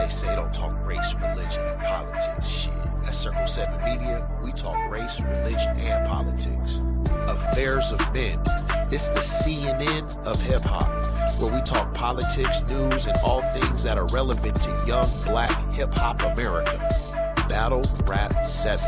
They say don't talk race, religion, and politics. Shit. At Circle 7 Media, we talk race, religion, and politics. Affairs of Men. It's the CNN of hip-hop, where we talk politics, news, and all things that are relevant to young black hip-hop America. Battle Rap 7,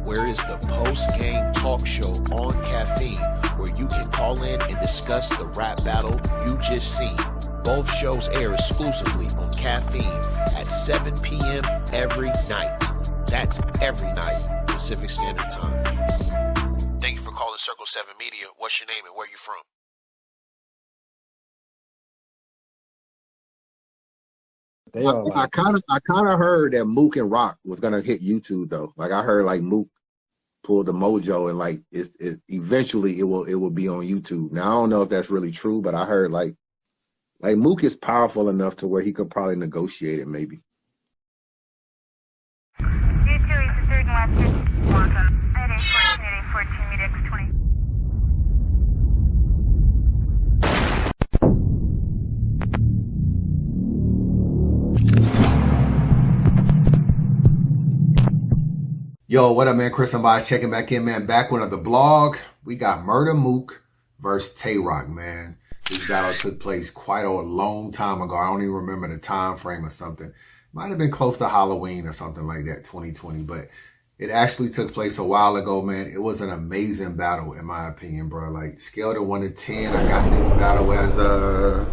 where is the post-game talk show on Caffeine, where you can call in and discuss the rap battle you just seen. Both shows air exclusively on Caffeine at 7 p.m. every night. That's every night, Pacific Standard Time. Thank you for calling Circle 7 Media. What's your name and where you from? They are like, I kind of heard that Mook and Roc was gonna hit YouTube though. Like I heard like Mook pulled the mojo and like eventually it will be on YouTube. Now I don't know if that's really true, but I heard like Mook is powerful enough to where he could probably negotiate it maybe. YouTube is the third last welcome. At A14, meet X20. Yo, what up, man? Chris Unbias checking back in, man. Back with another blog. We got Murda Mook versus Tay Roc, man. This battle took place quite a long time ago. I don't even remember the time frame or something. Might have been close to Halloween or something like that, 2020. But it actually took place a while ago, man. It was an amazing battle, in my opinion, bro. Like, scale to 1 to 10, I got this battle as a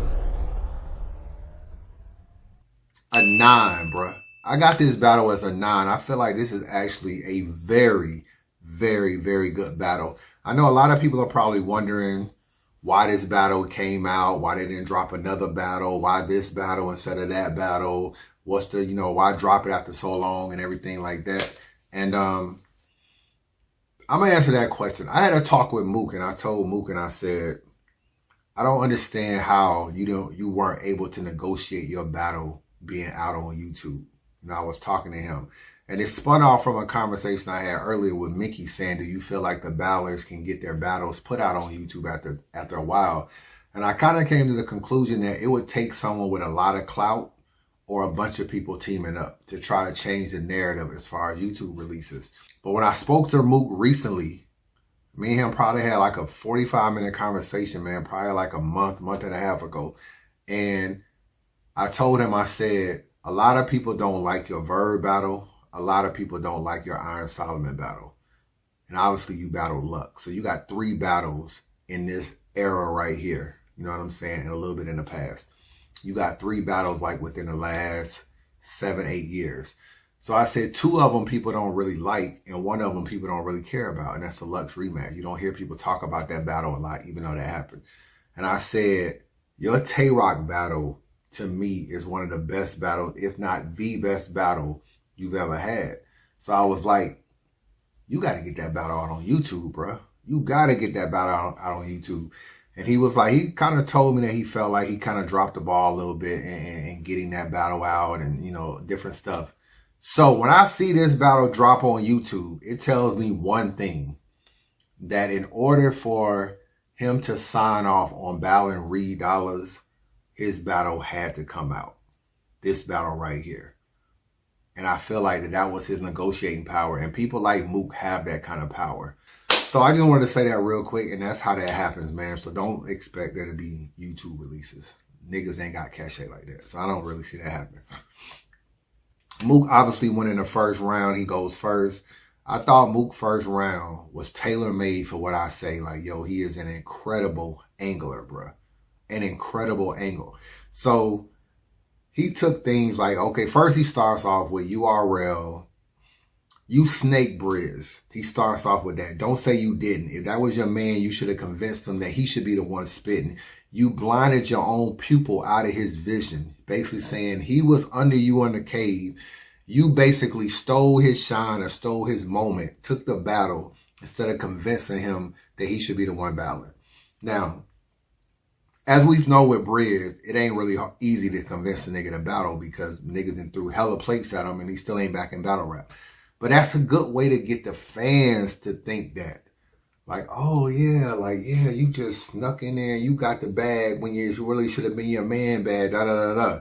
9, bro. I got this battle as a 9. I feel like this is actually a very, very, very good battle. I know a lot of people are probably wondering why this battle came out, why they didn't drop another battle, why this battle instead of that battle, what's the, why drop it after so long and everything like that. And I'm going to answer that question. I had a talk with Mook and I told Mook and I said, I don't understand how you weren't able to negotiate your battle being out on YouTube. I was talking to him and it spun off from a conversation I had earlier with Mickey saying, do you feel like the battlers can get their battles put out on YouTube after a while? And I kind of came to the conclusion that it would take someone with a lot of clout or a bunch of people teaming up to try to change the narrative as far as YouTube releases. But when I spoke to Mook recently, me and him probably had like a 45-minute conversation, man, probably like a month and a half ago. And I told him, I said, a lot of people don't like your Verb battle. A lot of people don't like your Iron Solomon battle. And obviously you battled Luck. So you got 3 battles in this era right here. You know what I'm saying? And a little bit in the past. You got 3 battles like within the last 7-8 years. So I said 2 of them people don't really like and 1 of them people don't really care about. And that's the Lux rematch. You don't hear people talk about that battle a lot, even though that happened. And I said, your Tay Roc battle to me is one of the best battles, if not the best battle you've ever had. So I was like, you got to get that battle out on YouTube, bro. You got to get that battle out on YouTube. And he was like, he kind of told me that he felt like he kind of dropped the ball a little bit in getting that battle out and, different stuff. So when I see this battle drop on YouTube, it tells me one thing, that in order for him to sign off on battling Reed Dollars, his battle had to come out. This battle right here. And I feel like that was his negotiating power. And people like Mook have that kind of power. So I just wanted to say that real quick. And that's how that happens, man. So don't expect there to be YouTube releases. Niggas ain't got cachet like that. So I don't really see that happening. Mook obviously went in the first round. He goes first. I thought Mook first round was tailor-made for what I say. Like, yo, he is an incredible angler, bro. An incredible angle. So he took things like, okay, first he starts off with URL, you snake Briz. He starts off with that. Don't say you didn't. If that was your man, you should have convinced him that he should be the one spitting. You blinded your own pupil out of his vision. Basically saying he was under you in the cave. You basically stole his shine or stole his moment, took the battle instead of convincing him that he should be the one battling. Now, as we know with Briz, it ain't really easy to convince the nigga to battle because niggas done threw hella plates at him and he still ain't back in battle rap. But that's a good way to get the fans to think that. Like, oh yeah, you just snuck in there and you got the bag when you really should have been your man bag, da da da da.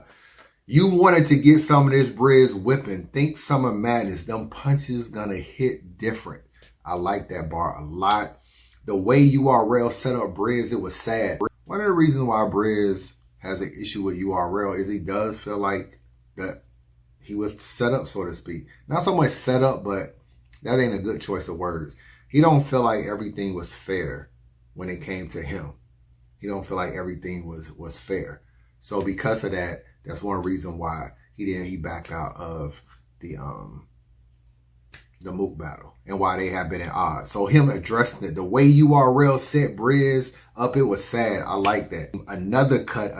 You wanted to get some of this Briz whipping. Think Summer Madness. Them punches gonna hit different. I like that bar a lot. The way URL set up Briz, it was sad. One of the reasons why Briz has an issue with URL is he does feel like that he was set up, so to speak. Not so much set up, but that ain't a good choice of words. He don't feel like everything was fair when it came to him. He don't feel like everything was fair. So because of that, that's one reason why he backed out of the Mook battle and why they have been at odds. So him addressing it, the way URL set Briz up, it was sad. I like that. Another cut.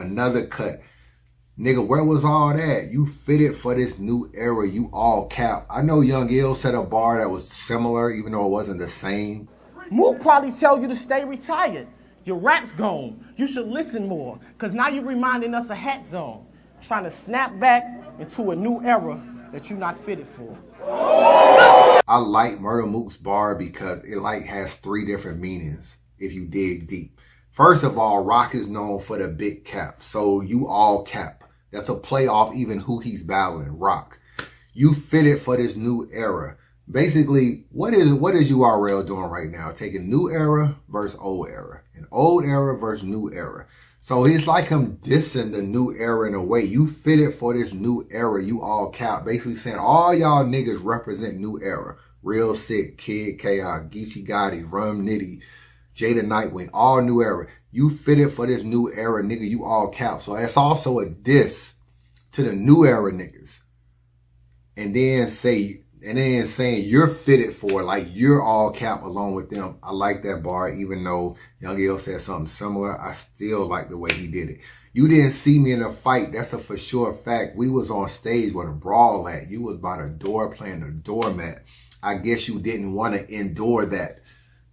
Nigga, where was all that? You fitted for this new era. You all cap. I know Young Ill set a bar that was similar, even though it wasn't the same. Mook probably tell you to stay retired. Your rap's gone. You should listen more, because now you're reminding us of Hat Zone, trying to snap back into a new era that you're not fitted for. I like Murda Mook's bar because it like has 3 different meanings if you dig deep. First of all, Roc is known for the big cap, so you all cap. That's a play off even who he's battling, Roc. You fitted for this new era. Basically, what is URL doing right now? Taking new era versus old era, and old era versus new era. So it's like him dissing the new era in a way. You fitted for this new era, you all cap. Basically saying all y'all niggas represent new era. Real Sick, Kid Chaos, Geechee Gotti, Rum Nitty, Jada Nightwing, all new era. You fitted for this new era, nigga, you all cap. So it's also a diss to the new era niggas. And then saying you're fitted for, like you're all cap along with them. I like that bar, even though Young Ill said something similar. I still like the way he did it. You didn't see me in a fight. That's a for sure fact. We was on stage with a brawl at. You was by the door playing the doormat. I guess you didn't want to endure that.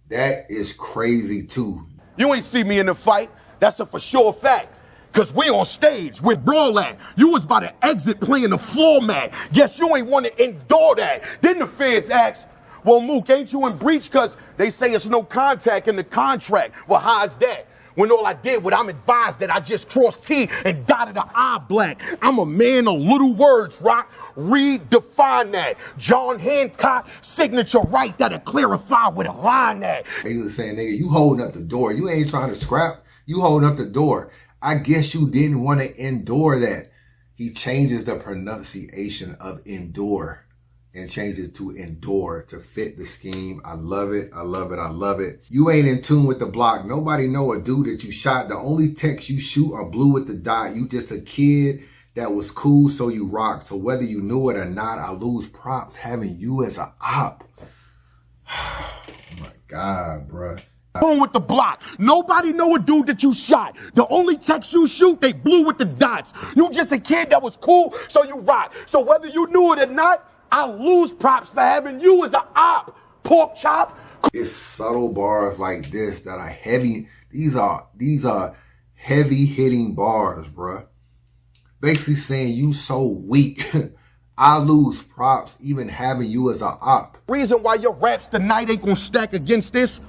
That is crazy too. You ain't see me in the fight. That's a for sure fact. Cause we on stage with brawl at. You was about to exit playing the floor mat. Guess you ain't want to endure that. Then the feds asked, well, Mook, ain't you in breach? Cause they say it's no contact in the contract. Well, how's that? When all I did was I'm advised that I just crossed T and dotted the I black. I'm a man of little words, Roc. Redefine that. John Hancock signature right that'll clarify with a line at. He was saying, nigga, you holding up the door. You ain't trying to scrap. You holding up the door. I guess you didn't want to endure that. He changes the pronunciation of endure and changes to endure to fit the scheme. I love it. I love it. I love it. You ain't in tune with the block. Nobody know a dude that you shot. The only text you shoot are blue with the dot. You just a kid that was cool, so you rocked. So whether you knew it or not, I lose props having you as a op. Oh my God, bruh. With the block. Nobody know a dude that you shot. The only text you shoot, they blue with the dots. You just a kid that was cool, so you rock. So whether you knew it or not, I lose props for having you as an op. Pork chop. It's subtle bars like this that are heavy. These are heavy hitting bars, bruh. Basically saying you so weak. I lose props even having you as an op. Reason why your raps tonight ain't gonna stack against this?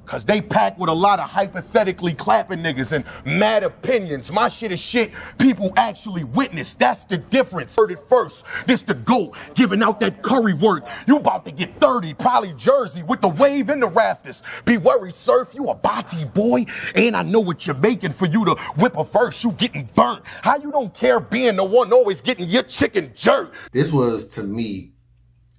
Cause they packed with a lot of hypothetically clapping niggas and mad opinions. My shit is shit people actually witness. That's the difference. Heard it first. This the GOAT giving out that curry work. You about to get 30, probably Jersey with the wave in the rafters. Be worried, surf, you a body boy. And I know what you're making for you to whip a verse. You getting burnt. How you don't care being the one always getting your chicken jerked? This was, to me,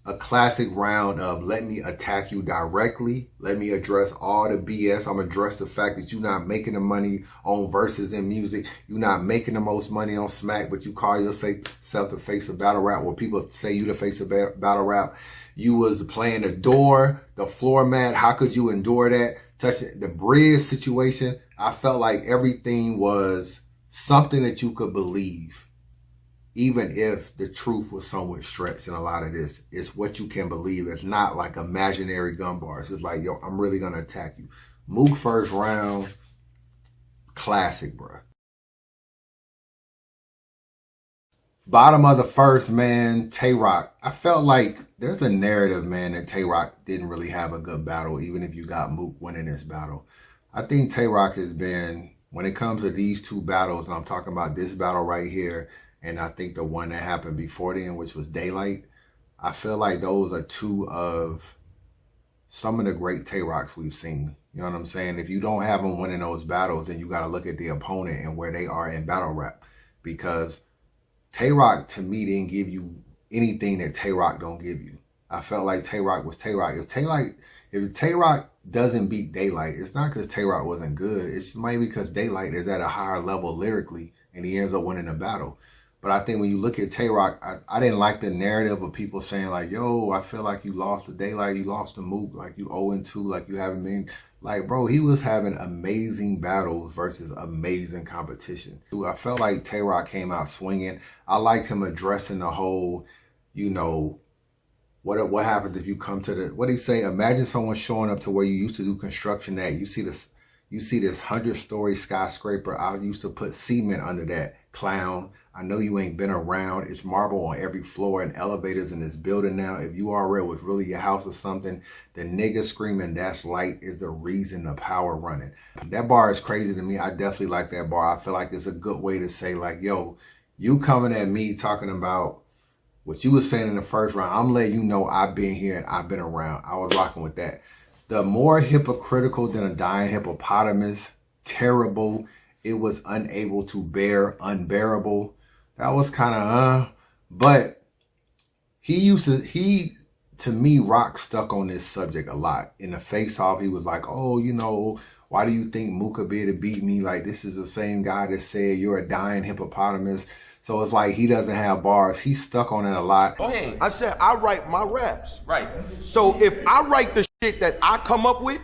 a classic round of let me attack you directly. Let me address all the BS. I'm gonna address the fact that you're not making the money on verses in music. You're not making the most money on smack, but you call yourself the face of battle rap. Well, people say you the face of battle rap. You was playing the door, the floor mat. How could you endure that? Touching the Briz situation, I felt like everything was something that you could believe. Even if the truth was somewhat stretched in a lot of this, it's what you can believe. It's not like imaginary gun bars. It's like, yo, I'm really going to attack you. Mook first round, classic, bruh. Bottom of the first, man, Tay Roc. I felt like there's a narrative, man, that Tay Roc didn't really have a good battle, even if you got Mook winning this battle. I think Tay Roc has been, when it comes to these two battles, and I'm talking about this battle right here, and I think the one that happened before then, which was Daylight. I feel like those are two of some of the great Tay Rocs we've seen. You know what I'm saying? If you don't have them winning those battles, then you got to look at the opponent and where they are in battle rap. Because Tay Roc, to me, didn't give you anything that Tay Roc don't give you. I felt like Tay Roc was Tay Roc. If Tay Roc doesn't beat Daylight, it's not because Tay Roc wasn't good. It's maybe because Daylight is at a higher level lyrically and he ends up winning the battle. But I think when you look at Tay Roc, I didn't like the narrative of people saying like, yo, I feel like you lost to Daylight, you lost to Mook, like you 0-2, like you haven't been. Like, bro, he was having amazing battles versus amazing competition. I felt like Tay Roc came out swinging. I liked him addressing the whole, you know, what happens if you come to the, what did he say? Imagine someone showing up to where you used to do construction at. You see this 100-story skyscraper. I used to put cement under that. Clown, I know you ain't been around. It's marble on every floor and elevators in this building now. If URL was really your house or something, the nigga screaming that's light is the reason the power running. That bar is crazy to me. I definitely like that bar. I feel like it's a good way to say like, yo, you coming at me talking about what you was saying in the first round. I'm letting you know I've been here and I've been around. I was rocking with that. The more hypocritical than a dying hippopotamus, terrible. It was unable to bear, unbearable. That was kind of, but to me, Roc stuck on this subject a lot. In the face-off, he was like, oh, you know, why do you think Mook could be able to beat me? Like, this is the same guy that said you're a dying hippopotamus. So it's like he doesn't have bars. He's stuck on it a lot. Go ahead. I said I write my raps. Right. So if I write the shit that I come up with,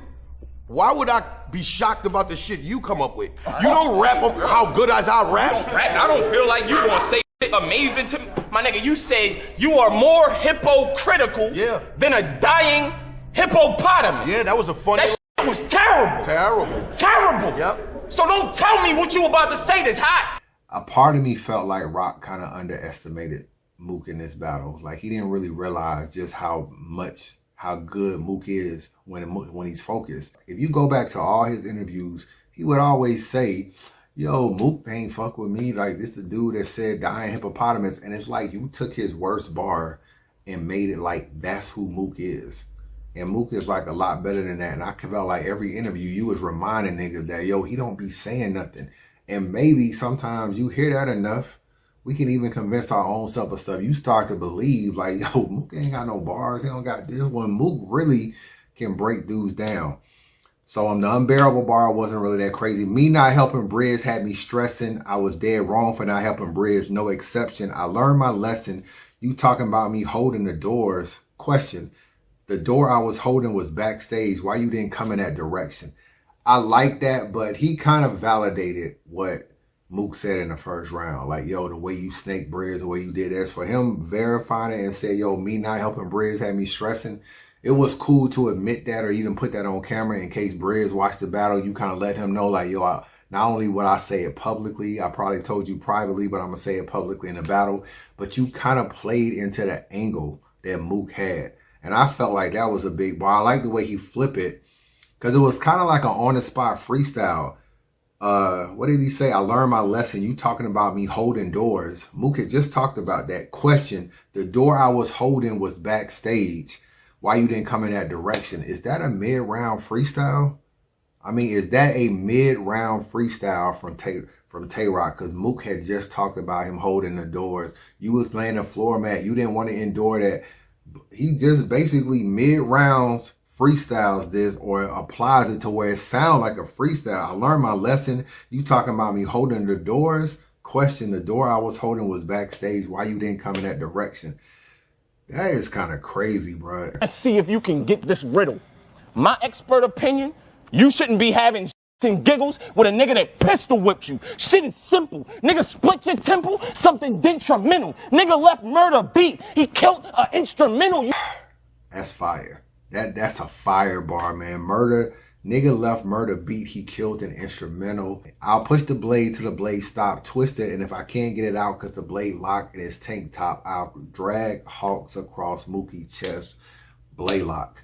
why would I be shocked about the shit you come up with? You don't rap how good as I rap. I don't feel like you gonna say shit amazing to me. My nigga, you say you are more hypocritical than a dying hippopotamus. Yeah, that was a funny. That shit was terrible. Terrible. Yep. So don't tell me what you about to say that's hot. A part of me felt like Roc kind of underestimated Mook in this battle. Like he didn't really realize just how good Mook is when he's focused. If you go back to all his interviews, he would always say, yo, Mook ain't fuck with me. Like this the dude that said dying hippopotamus. And it's like you took his worst bar and made it like that's who Mook is. And Mook is like a lot better than that. And I felt like every interview you was reminding niggas that, yo, he don't be saying nothing. And maybe sometimes you hear that enough, we can even convince our own self of stuff. You start to believe like, yo, Mook ain't got no bars. He don't got this one. Mook really can break dudes down. So the unbearable bar wasn't really that crazy. Me not helping Bridge had me stressing. I was dead wrong for not helping Bridge. No exception. I learned my lesson. You talking about me holding the doors. Question. The door I was holding was backstage. Why you didn't come in that direction? I like that, but he kind of validated what Mook said in the first round. Like, yo, the way you snake Bridge, the way you did this. For him verifying it and say, yo, me not helping Bridge had me stressing. It was cool to admit that or even put that on camera in case Bridge watched the battle. You kind of let him know, like, yo, not only would I say it publicly, I probably told you privately, but I'm going to say it publicly in the battle. But you kind of played into the angle that Mook had. And I felt like that was a big bar. I like the way he flipped it because it was kind of like an on-the-spot freestyle. What did he say? I learned my lesson. You talking about me holding doors. Mook had just talked about that. Question, the door I was holding was backstage. Why you didn't come in that direction? Is that a mid-round freestyle? I mean, is that a mid-round freestyle from Tay Roc? Because Mook had just talked about him holding the doors. You was playing the floor mat. You didn't want to endure that. He just basically mid-rounds freestyles this or applies it to where it sounds like a freestyle. I learned my lesson. You talking about me holding the doors? Question, the door I was holding was backstage. Why you didn't come in that direction? That is kind of crazy, bro. Let's see if you can get this riddle. My expert opinion, you shouldn't be having and giggles with a nigga that pistol whipped you. Shit is simple. Nigga split your temple, something detrimental. Nigga left Murda beat. He killed an instrumental. That's fire. That's a fire bar, man. Nigga left Murda beat. He killed an instrumental. I'll push the blade till the blade stop, twist it, and if I can't get it out because the blade locked in his tank top, I'll drag Hawks across Mookie's chest. Blade lock.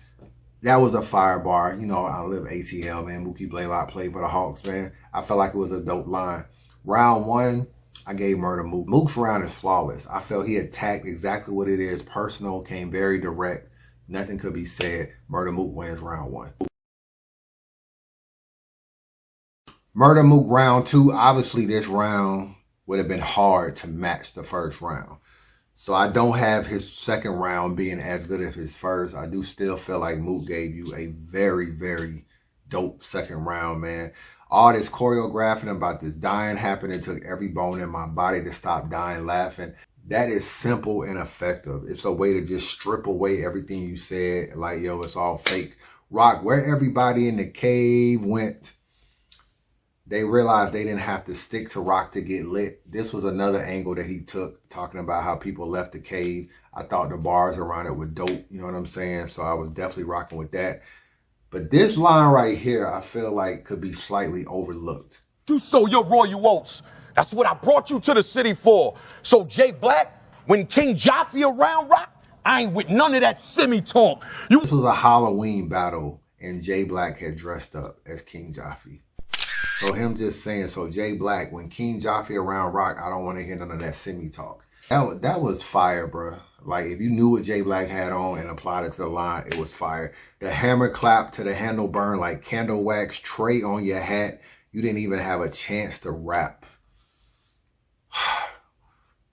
That was a fire bar. You know, I live ATL, man. Mookie Blaylock played for the Hawks, man. I felt like it was a dope line. Round one, I gave Murda Mook. Mook's round is flawless. I felt he attacked exactly what it is. Personal, came very direct. Nothing could be said. Murda Mook wins round 1. Murda Mook round 2. Obviously, this round would have been hard to match the first round. So I don't have his second round being as good as his first. I do still feel like Mook gave you a very, very dope second round, man. All this choreographing about this dying happened. It took every bone in my body to stop dying laughing. That is simple and effective. It's a way to just strip away everything you said. Like, yo, it's all fake. Roc, where everybody in the cave went, they realized they didn't have to stick to Roc to get lit. This was another angle that he took, talking about how people left the cave. I thought the bars around it were dope. You know what I'm saying? So I was definitely rocking with that. But this line right here, I feel like could be slightly overlooked. You sow your royal oats. That's what I brought you to the city for. So Jay Black, when King Jaffe around Roc, I ain't with none of that semi-talk. This was a Halloween battle, and Jay Black had dressed up as King Jaffe. So him just saying, so Jay Black, when King Jaffe around Roc, I don't want to hear none of that semi-talk. That was fire, bro. Like, if you knew what Jay Black had on and applied it to the line, it was fire. The hammer clap to the handle burn like candle wax, tray on your hat. You didn't even have a chance to rap.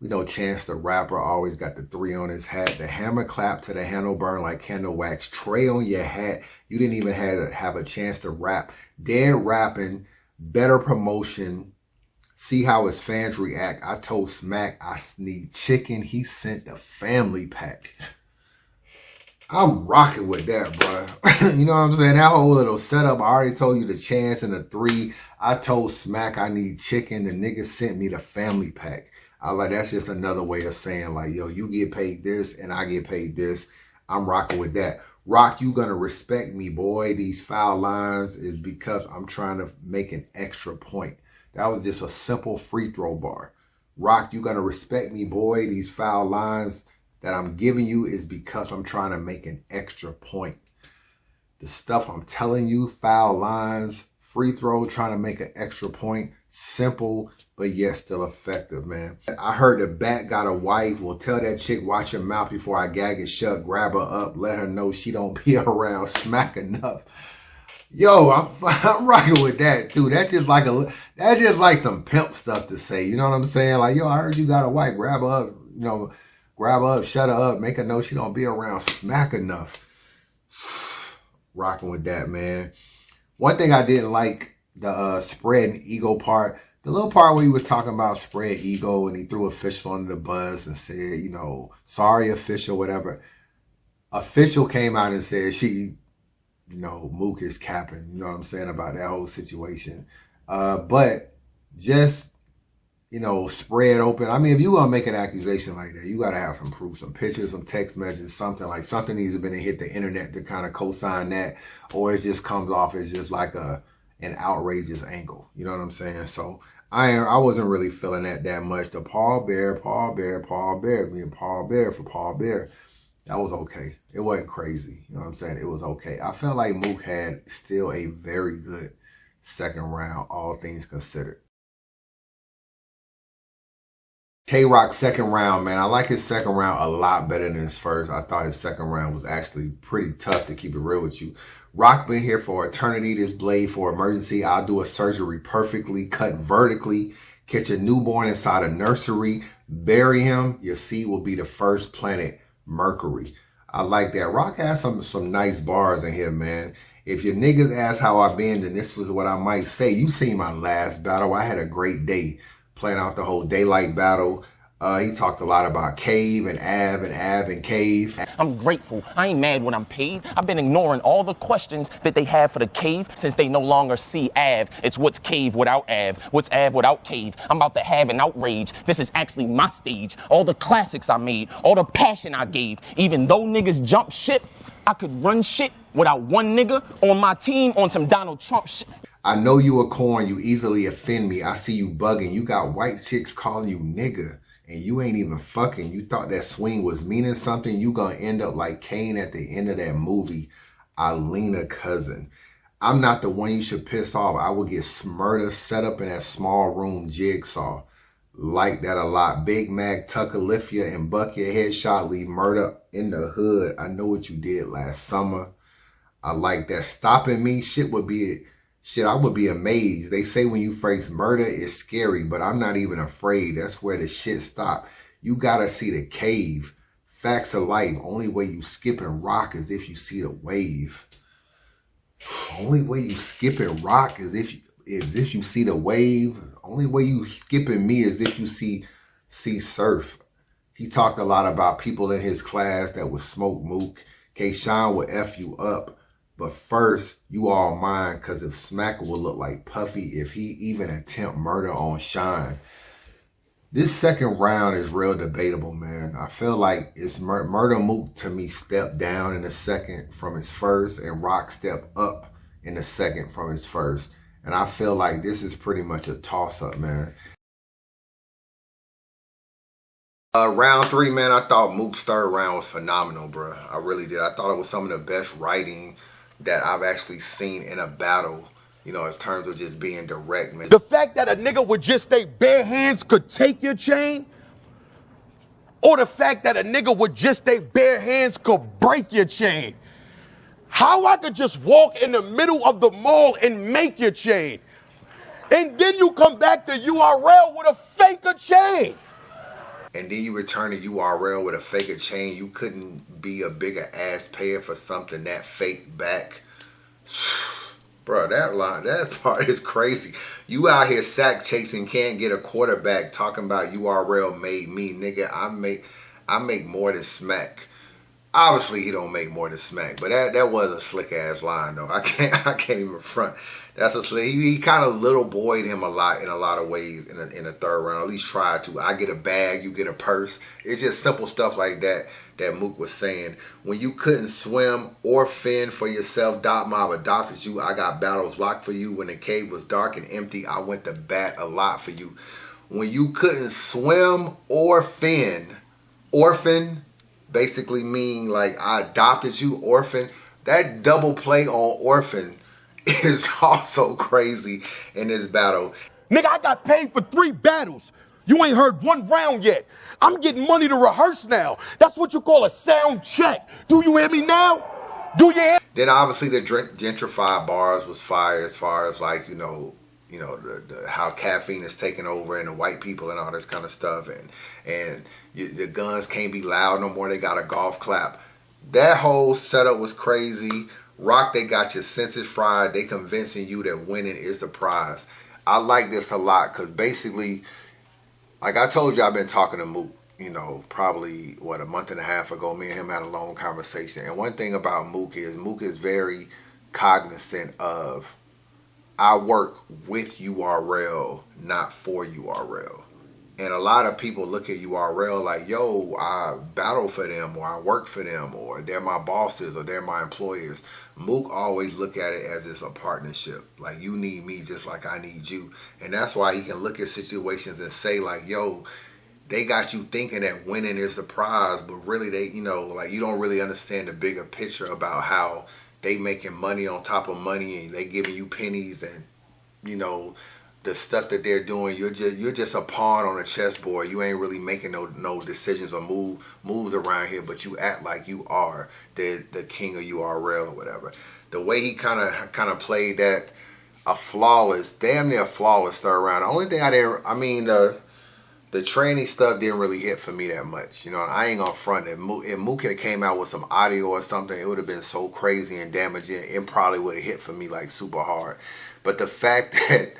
We know Chance the Rapper always got the 3 on his hat. The hammer clap to the handle burn like candle wax, tray on your hat. You didn't even have a chance to rap. Dead rapping, better promotion. See how his fans react. I told Smack I need chicken. He sent the family pack. I'm rocking with that, bro. You know what I'm saying? That whole little setup. I already told you the chance and the 3. I told Smack I need chicken. The nigga sent me the family pack. I like, that's just another way of saying, like, yo, you get paid this and I get paid this. I'm rocking with that. Roc, you gonna respect me, boy. These foul lines is because I'm trying to make an extra point. That was just a simple free throw bar. Roc, you gonna respect me, boy. These foul lines that I'm giving you is because I'm trying to make an extra point. The stuff I'm telling you, foul lines, free throw, trying to make an extra point, simple, but yet still effective, man. I heard the bat got a wife. Well, tell that chick, watch your mouth before I gag it shut, grab her up, let her know she don't be around smack enough. Yo, I'm rocking with that too. That's just like some pimp stuff to say. You know what I'm saying? Like, yo, I heard you got a wife. Grab her up, you know, grab her up, shut her up, make her know she don't be around smack enough. Rocking with that, man. One thing I didn't like, the spread and ego part. The little part where he was talking about spread ego and he threw Official under the bus and said, you know, sorry, Official, whatever. Official came out and said she, you know, Mook is capping, you know what I'm saying, about that whole situation. But just, you know, spread open. I mean, if you're going to make an accusation like that, you got to have some proof, some pictures, some text messages, something needs to have been hit the internet to kind of co-sign that, or it just comes off as just like an outrageous angle. You know what I'm saying? So I wasn't really feeling that much. The Paul Bear, being Paul Bear for Paul Bear, that was okay. It wasn't crazy. You know what I'm saying? It was okay. I felt like Mook had still a very good second round, all things considered. Tay Roc second round, man. I like his second round a lot better than his first. I thought his second round was actually pretty tough, to keep it real with you. Roc been here for eternity. This blade for emergency. I'll do a surgery perfectly, cut vertically, catch a newborn inside a nursery, bury him. Your seed will be the first planet, Mercury. I like that. Roc has some nice bars in here, man. If your niggas ask how I've been, then this is what I might say. You seen my last battle. I had a great day playing out the whole daylight battle. He talked a lot about Cave and Av and Cave. I'm grateful. I ain't mad when I'm paid. I've been ignoring all the questions that they have for the Cave since they no longer see Av. It's what's Cave without Av? What's Av without Cave? I'm about to have an outrage. This is actually my stage. All the classics I made, all the passion I gave. Even though niggas jump ship, I could run shit without one nigga on my team on some Donald Trump shit. I know you a corn. You easily offend me. I see you bugging. You got white chicks calling you nigga. And you ain't even fucking. You thought that swing was meaning something. You gonna end up like Kane at the end of that movie, Alina Cousin. I'm not the one you should piss off. I will get Smurda set up in that small room jigsaw. Like that a lot. Big Mac, Tucker Lithia, and Bucket headshot leave Murda in the hood. I know what you did last summer. I like that. Stopping me, shit, I would be amazed. They say when you face murder, it's scary, but I'm not even afraid. That's where the shit stop. You gotta see the cave. Facts of life. Only way you skip and rock is if you see the wave. Only way you skip and rock is if you see the wave. Only way you skipping me is if you see surf. He talked a lot about people in his class that would smoke Mook. K-Shine would F you up. But first, you all mine, because if Smack will look like Puffy if he even attempt murder on Shine. This second round is real debatable, man. I feel like it's Murda Mook to me stepped down in the second from his first, and Roc stepped up in the second from his first. And I feel like this is pretty much a toss-up, man. Round 3, man, I thought Mook's third round was phenomenal, bro. I really did. I thought it was some of the best writing that I've actually seen in a battle, you know, in terms of just being direct, man. The fact that a nigga with just their bare hands could take your chain, or the fact that a nigga with just their bare hands could break your chain. How I could just walk in the middle of the mall and make your chain, and then you come back to URL with a faker chain. And then you return to URL with a faker chain. You couldn't be a bigger ass payer for something that fake back. Bro, that part is crazy. You out here sack chasing, can't get a quarterback, talking about URL made me. Nigga, I make more than Smack. Obviously, he don't make more than Smack, but that was a slick ass line though. I can't even front. That's a slick. He kind of little boyed him a lot in a lot of ways in the third round. At least tried to. I get a bag, you get a purse. It's just simple stuff like that Mook was saying. When you couldn't swim or fend for yourself, Dot Mob adopted you. I got battles locked for you. When the cave was dark and empty, I went to bat a lot for you. When you couldn't swim or fend, orphan basically mean like I adopted you, orphan. That double play on orphan is also crazy in this battle. Nigga, I got paid for 3 battles. You ain't heard 1 round yet. I'm getting money to rehearse now. That's what you call a sound check. Do you hear me now? Do you hear? Then obviously the gentrified bars was fire as far as like, you know, how caffeine is taking over and the white people and all this kind of stuff, and the guns can't be loud no more. They got a golf clap. That whole setup was crazy. Roc, they got your senses fried. They convincing you that winning is the prize. I like this a lot because basically, like I told you, I've been talking to Mook, you know, probably, a month and a half ago. Me and him had a long conversation. And one thing about Mook is very cognizant of, I work with URL, not for URL. And a lot of people look at URL like, yo, I battle for them, or I work for them, or they're my bosses, or they're my employers. Mook always look at it as it's a partnership. Like, you need me just like I need you. And that's why he can look at situations and say like, yo, they got you thinking that winning is the prize, but really they, you know, like you don't really understand the bigger picture about how they making money on top of money, and they giving you pennies, and you know the stuff that they're doing. You're just a pawn on a chessboard. You ain't really making no decisions or moves around here, but you act like you are the king of URL or whatever. The way he kind of played that, damn near flawless third round. The only thing the training stuff didn't really hit for me that much. You know, I ain't gonna front. If Mook had came out with some audio or something, it would have been so crazy and damaging. It probably would have hit for me like super hard. But the fact that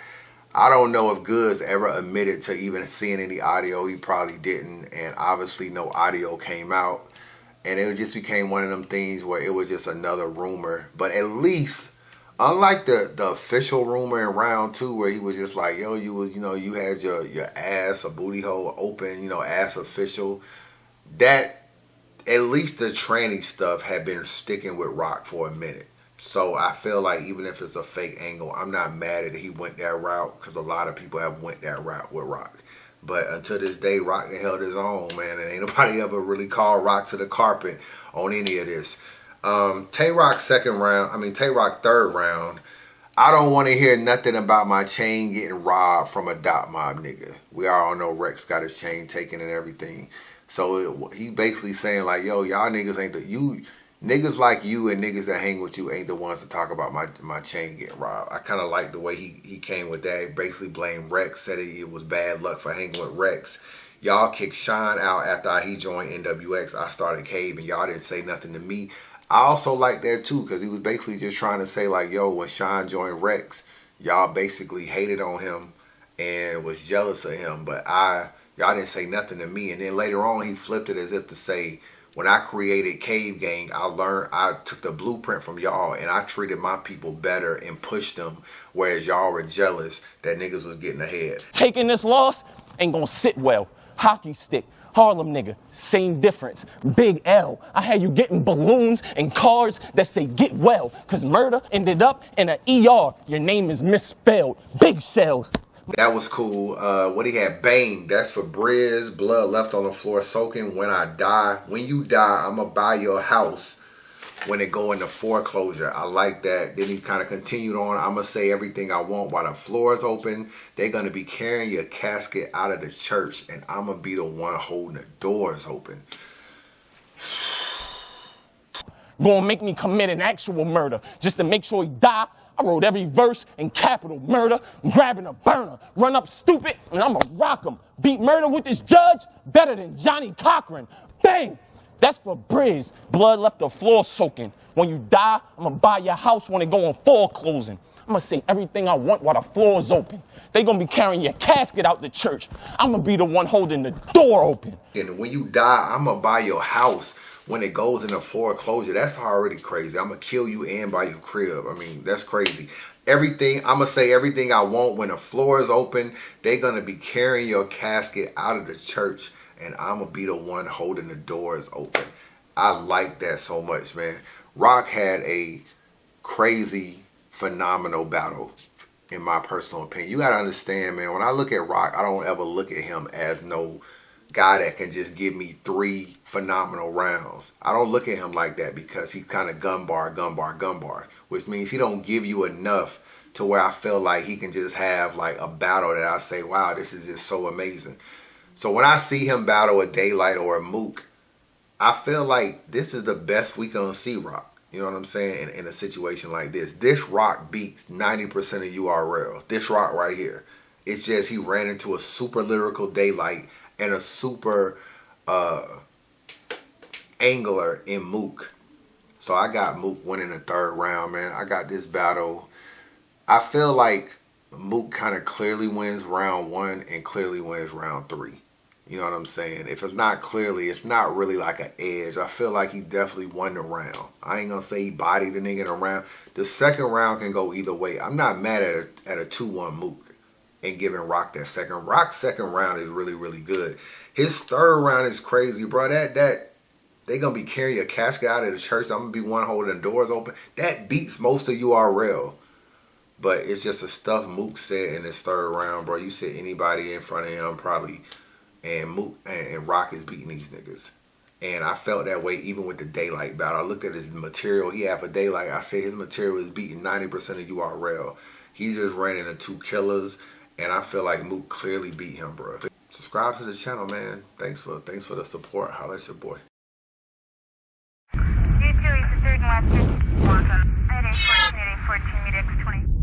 I don't know if Goods ever admitted to even seeing any audio, he probably didn't. And obviously no audio came out. And it just became one of them things where it was just another rumor. But at least, unlike the official rumor in round 2 where he was just like, yo, you had your ass or booty hole open, ass official, that at least the tranny stuff had been sticking with Roc for a minute. So I feel like even if it's a fake angle, I'm not mad at it. He went that route because a lot of people have went that route with Roc. But until this day, Roc held his own, man. And ain't nobody ever really called Roc to the carpet on any of this. Tay Roc third round, I don't want to hear nothing about my chain getting robbed from a dot mob nigga. We all know Rex got his chain taken and everything. So he basically saying like, yo, y'all niggas ain't niggas like you and niggas that hang with you ain't the ones to talk about my chain getting robbed. I kind of like the way he came with that. He basically blamed Rex, said it was bad luck for hanging with Rex. Y'all kicked Sean out after he joined NWX. I started Cave and y'all didn't say nothing to me. I also like that too, because he was basically just trying to say like, yo, when Sean joined Rex, y'all basically hated on him and was jealous of him, but y'all didn't say nothing to me. And then later on, he flipped it as if to say, when I created Cave Gang, I took the blueprint from y'all and I treated my people better and pushed them, whereas y'all were jealous that niggas was getting ahead. Taking this loss ain't gonna sit well. Hockey stick. Harlem nigga, same difference. Big L. I had you getting balloons and cards that say get well, cause murder ended up in an ER. Your name is misspelled. Big shells. That was cool. What he had, Bang, that's for Briz. Blood left on the floor soaking. When I die, when you die, I'm gonna buy your house when it go into foreclosure. I like that. Then he kind of continued on. I'm gonna say everything I want while the floor is open. They're gonna be carrying your casket out of the church and I'm gonna be the one holding the doors open. Gonna make me commit an actual murder just to make sure he die. I wrote every verse in capital murder, grabbing a burner, run up stupid, and I'ma rock him. Beat murder with this judge better than Johnny Cochran. Bang! That's for Briz. Blood left the floor soaking. When you die, I'm gonna buy your house when it go on foreclosing. I'm gonna say everything I want while the floor's open. They gonna be carrying your casket out the church. I'm gonna be the one holding the door open. And when you die, I'm gonna buy your house when it goes into foreclosure. That's already crazy. I'm gonna kill you and buy your crib. I mean, that's crazy. Everything, I'm gonna say everything I want when the floor is open. They're gonna be carrying your casket out of the church and I'm gonna be the one holding the doors open. I like that so much, man. Roc had a crazy, phenomenal battle, in my personal opinion. You gotta understand, man, when I look at Roc, I don't ever look at him as no guy that can just give me 3 phenomenal rounds. I don't look at him like that because he's kind of gun bar, which means he don't give you enough to where I feel like he can just have like a battle that I say, wow, this is just so amazing. So when I see him battle a Daylight or a Mook, I feel like this is the best we gonna see Roc. You know what I'm saying? In a situation like this. This Roc beats 90% of URL. This Roc right here. It's just he ran into a super lyrical Daylight and a super angler in Mook. So I got Mook winning the 3rd round, man. I got this battle. I feel like Mook kind of clearly wins round 1 and clearly wins round 3. You know what I'm saying? If it's not clearly, it's not really like an edge. I feel like he definitely won the round. I ain't gonna say he bodied the nigga in a round. The 2nd round can go either way. I'm not mad at a 2-1 Mook and giving Roc that second. Roc's 2nd round is really, really good. His 3rd round is crazy, bro. That they gonna be carrying a casket out of the church. I'm gonna be one holding the doors open. That beats most of URL. But it's just the stuff Mook said in his 3rd round, bro. You sit anybody in front of him probably, and Mook and Roc is beating these niggas. And I felt that way even with the Daylight battle. I looked at his material he had for Daylight. I said his material is beating 90% of URL. He just ran into 2 killers, and I feel like Mook clearly beat him, bro. Subscribe to the channel, man. Thanks for the support. Holla at your boy. You two is the 3rd and last 50. Welcome. At 814, meet X20.